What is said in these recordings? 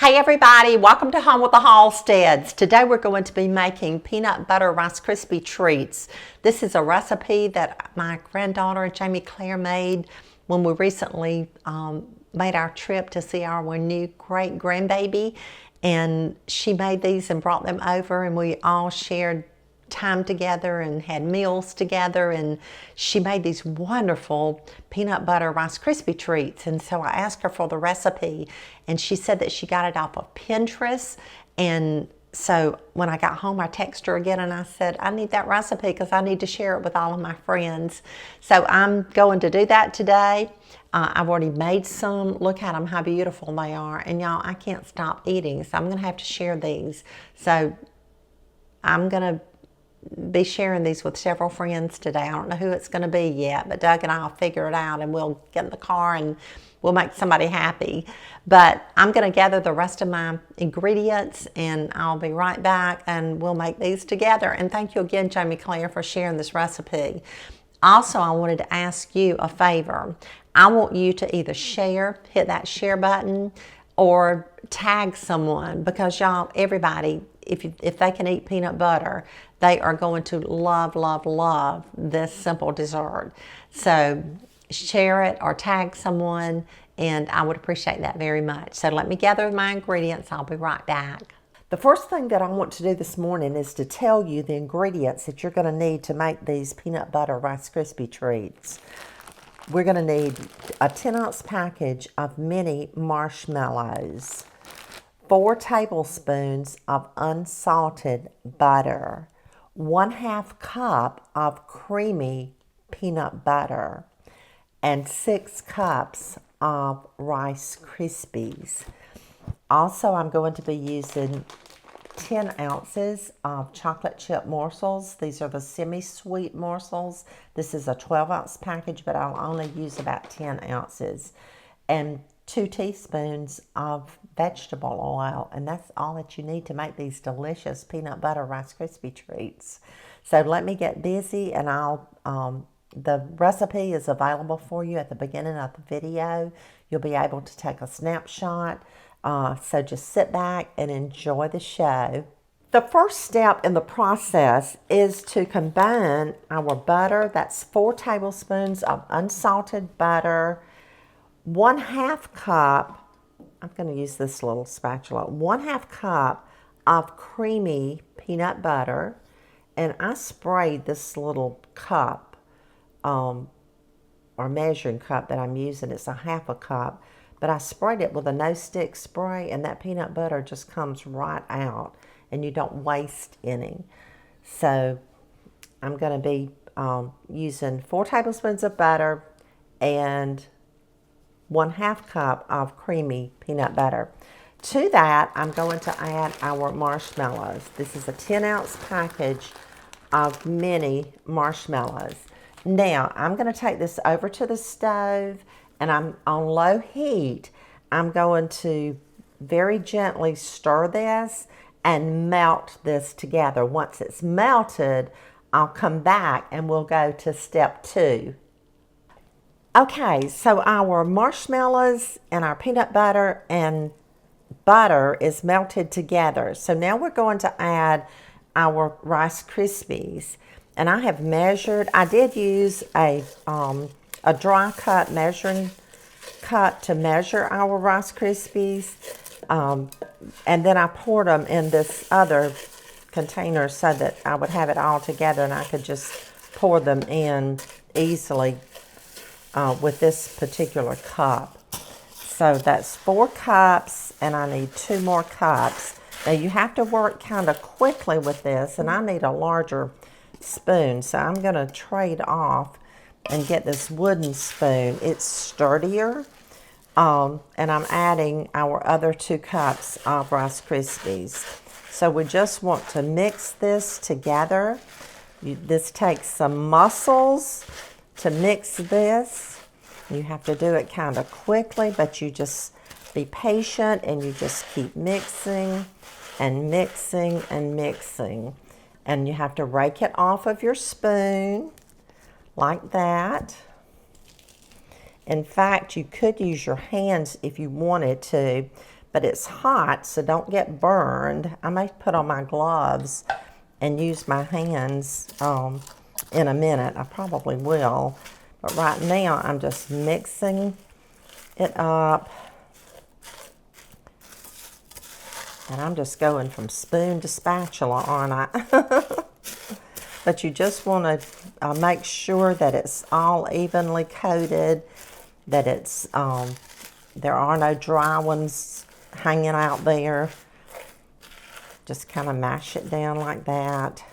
Hey everybody, welcome to Home with the Halsteads. Today we're going to be making peanut butter Rice Krispie treats. This is a recipe that my granddaughter Jamie Claire made when we recently made our trip to see our new great grandbaby, and she made these and brought them over, and we all shared time together and had meals together, and she made these wonderful peanut butter Rice Krispie treats. And so I asked her for the recipe, and she said that she got it off of Pinterest. And so when I got home, I texted her again and I said, I need that recipe because I need to share it with all of my friends. So I'm going to do that today. I've already made some. Look at them, how beautiful they are. And y'all, I can't stop eating, so I'm going to have to share these. So I'm going to be sharing these with several friends today. I don't know who it's going to be yet, but Doug and I will figure it out, and we'll get in the car and we'll make somebody happy. But I'm going to gather the rest of my ingredients, and I'll be right back, and we'll make these together. And thank you again, Jamie Claire, for sharing this recipe. Also, I wanted to ask you a favor. I want you to either share, hit that share button, or tag someone, because y'all, everybody, if they can eat peanut butter, they are going to love, love, love this simple dessert. So share it or tag someone, and I would appreciate that very much. So let me gather my ingredients. I'll be right back. The first thing that I want to do this morning is to tell you the ingredients that you're going to need to make these peanut butter Rice Krispie treats. We're going to need a 10-ounce package of mini marshmallows, 4 tablespoons of unsalted butter, 1/2 cup of creamy peanut butter, and 6 cups of Rice Krispies. Also, I'm going to be using 10 ounces of chocolate chip morsels. These are the semi-sweet morsels. This is a 12-ounce package, but I'll only use about 10 ounces. And 2 teaspoons of vegetable oil, and that's all that you need to make these delicious peanut butter Rice Krispie treats. So let me get busy, and the recipe is available for you at the beginning of the video. You'll be able to take a snapshot. So just sit back and enjoy the show. The first step in the process is to combine our butter. That's 4 tablespoons of unsalted butter, 1/2 cup, I'm going to use this little spatula, 1/2 cup of creamy peanut butter. And I sprayed this little cup, or measuring cup that I'm using. It's a 1/2 cup. But I sprayed it with a no-stick spray, and that peanut butter just comes right out, and you don't waste any. So I'm going to be using 4 tablespoons of butter and 1/2 cup of creamy peanut butter. To that, I'm going to add our marshmallows. This is a 10-ounce package of mini marshmallows. Now, I'm going to take this over to the stove, and I'm on low heat. I'm going to very gently stir this and melt this together. Once it's melted, I'll come back and we'll go to step 2. Okay, so our marshmallows and our peanut butter and butter is melted together. So now we're going to add our Rice Krispies. And I have measured, I did use a dry cut measuring cup to measure our Rice Krispies. And then I poured them in this other container so that I would have it all together, and I could just pour them in easily with this particular cup. So that's 4 cups, and I need 2 more cups. Now you have to work kind of quickly with this, and I need a larger spoon. So I'm going to trade off and get this wooden spoon. It's sturdier. And I'm adding our other 2 cups of Rice Krispies. So we just want to mix this together. This takes some muscles to mix this. You have to do it kind of quickly, but you just be patient, and you just keep mixing and mixing and mixing. And you have to rake it off of your spoon like that. In fact, you could use your hands if you wanted to, but it's hot, so don't get burned. I may put on my gloves and use my hands in a minute. I probably will. But right now, I'm just mixing it up. And I'm just going from spoon to spatula, aren't I? But you just want to make sure that it's all evenly coated, that it's there are no dry ones hanging out there. Just kind of mash it down like that.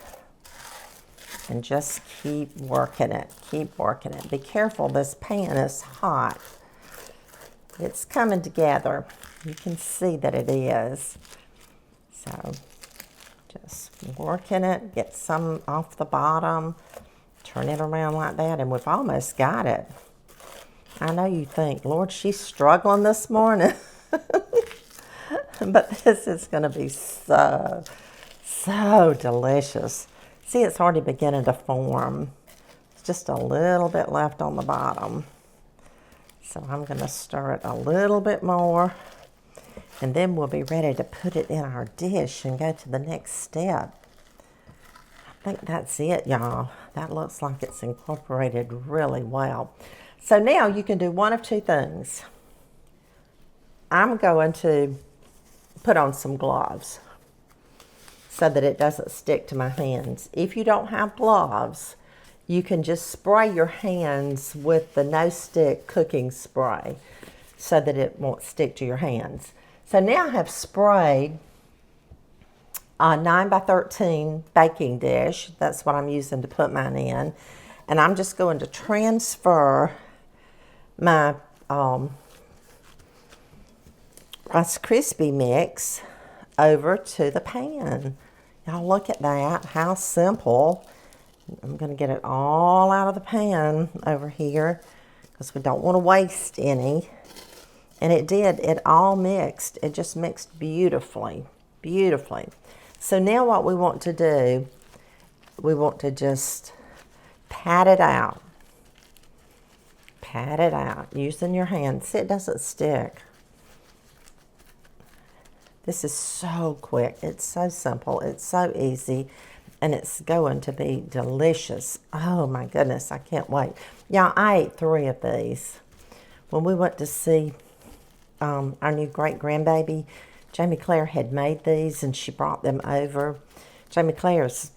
And just keep working it. Keep working it. Be careful, this pan is hot. It's coming together. You can see that it is. So just working it. Get some off the bottom. Turn it around like that. And we've almost got it. I know you think, Lord, she's struggling this morning. But this is going to be so delicious. See, it's already beginning to form. It's just a little bit left on the bottom. So I'm going to stir it a little bit more. And then we'll be ready to put it in our dish and go to the next step. I think that's it, y'all. That looks like it's incorporated really well. So now you can do one of two things. I'm going to put on some gloves so that it doesn't stick to my hands. If you don't have gloves, you can just spray your hands with the no-stick cooking spray so that it won't stick to your hands. So now I have sprayed a 9 by 13 baking dish. That's what I'm using to put mine in. And I'm just going to transfer my Rice Krispie mix over to the pan. Y'all look at that, how simple. I'm going to get it all out of the pan over here because we don't want to waste any. And it did, it all mixed. It just mixed beautifully, beautifully. So now what we want to do, we want to just pat it out. Pat it out using your hands. See, it doesn't stick. This is so quick. It's so simple. It's so easy. And it's going to be delicious. Oh my goodness, I can't wait. Y'all, I ate 3 of these. When we went to see our new great-grandbaby, Jamie Claire had made these and she brought them over. Jamie Claire's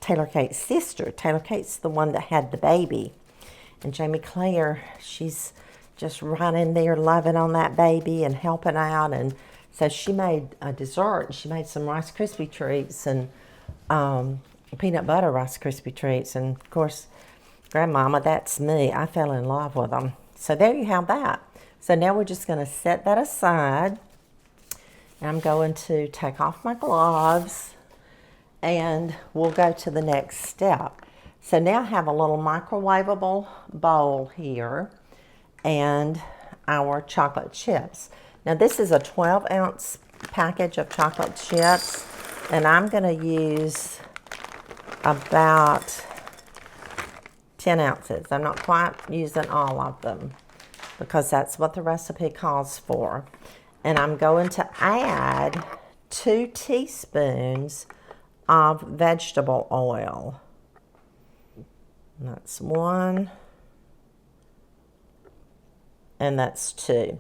Taylor Kate's sister. Taylor Kate's the one that had the baby. And Jamie Claire, she's just right in there loving on that baby and helping out. And so she made a dessert. She made some Rice Krispie treats and peanut butter Rice Krispie treats. And of course, Grandmama, that's me. I fell in love with them. So there you have that. So now we're just going to set that aside. And I'm going to take off my gloves and we'll go to the next step. So now I have a little microwavable bowl here and our chocolate chips. Now this is a 12-ounce package of chocolate chips, and I'm going to use about 10 ounces. I'm not quite using all of them because that's what the recipe calls for. And I'm going to add 2 teaspoons of vegetable oil. That's 1, and that's 2.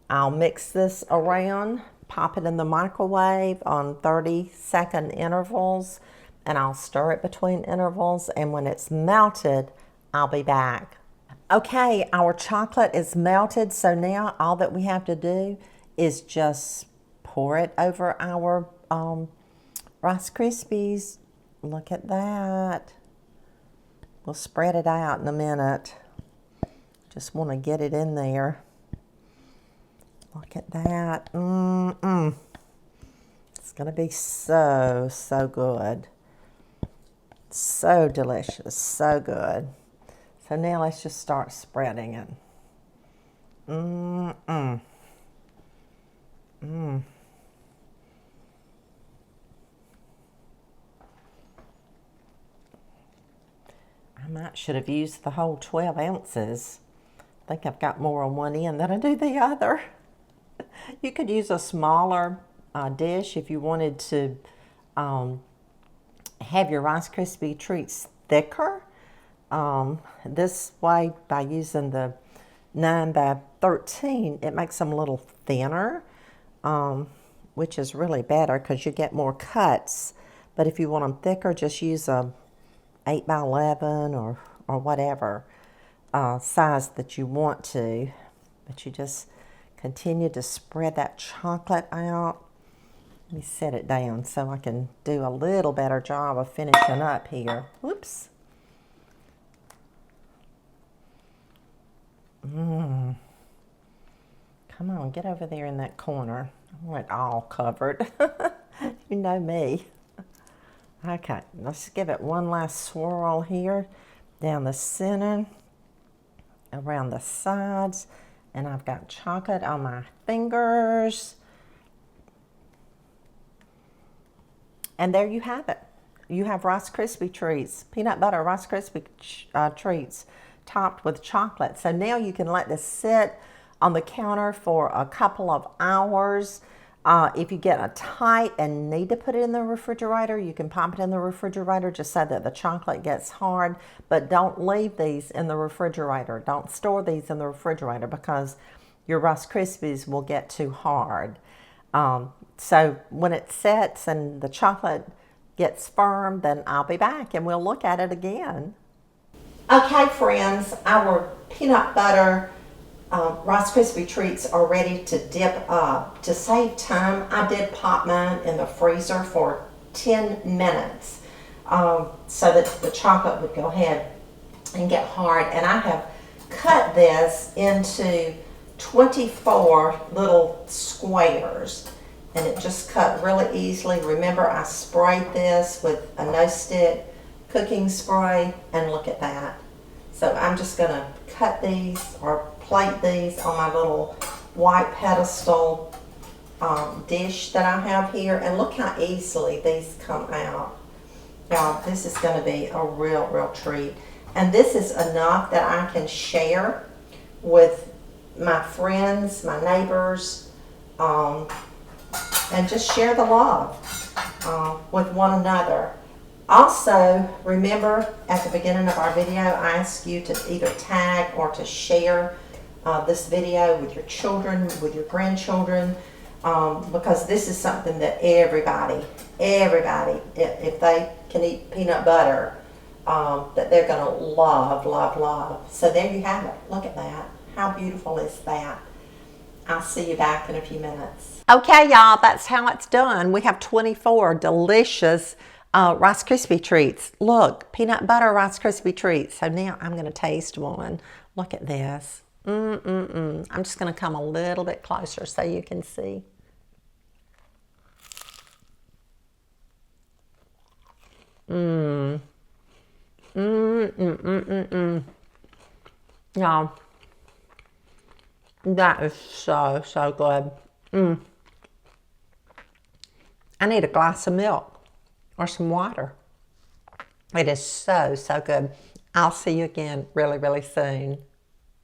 I'll mix this around, pop it in the microwave on 30-second intervals, and I'll stir it between intervals, and when it's melted, I'll be back. Okay, our chocolate is melted, so now all that we have to do is just pour it over our Rice Krispies. Look at that. We'll spread it out in a minute. Just want to get it in there. Look at that. It's going to be so good. So delicious. So good. So now let's just start spreading it. I should have used the whole 12 ounces. I think I've got more on one end than I do the other. You could use a smaller dish if you wanted to have your Rice Krispie treats thicker. This way, by using the 9 by 13, it makes them a little thinner, which is really better because you get more cuts. But if you want them thicker, just use a 8 by 11 or whatever size that you want to. But you just continue to spread that chocolate out. Let me set it down so I can do a little better job of finishing up here. Whoops. Come on, get over there in that corner. I want it all covered. You know me. Okay, let's give it one last swirl here. Down the center, around the sides. And I've got chocolate on my fingers. And there you have it. You have Rice Krispie treats, peanut butter Rice Krispie treats topped with chocolate. So now you can let this sit on the counter for a couple of hours. If you get a tight and need to put it in the refrigerator, you can pop it in the refrigerator just so that the chocolate gets hard. But don't leave these in the refrigerator. Don't store these in the refrigerator because your Rice Krispies will get too hard. So when it sets and the chocolate gets firm, then I'll be back and we'll look at it again. Okay, friends, our peanut butter Rice Krispie treats are ready to dip up. To save time, I did pop mine in the freezer for 10 minutes so that the chocolate would go ahead and get hard. And I have cut this into 24 little squares. And it just cut really easily. Remember, I sprayed this with a no-stick cooking spray, and look at that. So I'm just going to cut these or plate these on my little white pedestal dish that I have here, and look how easily these come out. Y'all, this is going to be a real treat. And this is enough that I can share with my friends, my neighbors, and just share the love with one another. Also, remember at the beginning of our video, I asked you to either tag or to share this video with your children, with your grandchildren, because this is something that everybody, if they can eat peanut butter, that they're going to love. So there you have it. Look at that. How beautiful is that? I'll see you back in a few minutes. Okay, y'all, that's how it's done. We have 24 delicious Rice Krispie treats. Look, peanut butter Rice Krispie treats. So now I'm going to taste one. Look at this. I'm just going to come a little bit closer so you can see. Y'all, that is so good. I need a glass of milk or some water. It is so good. I'll see you again really soon.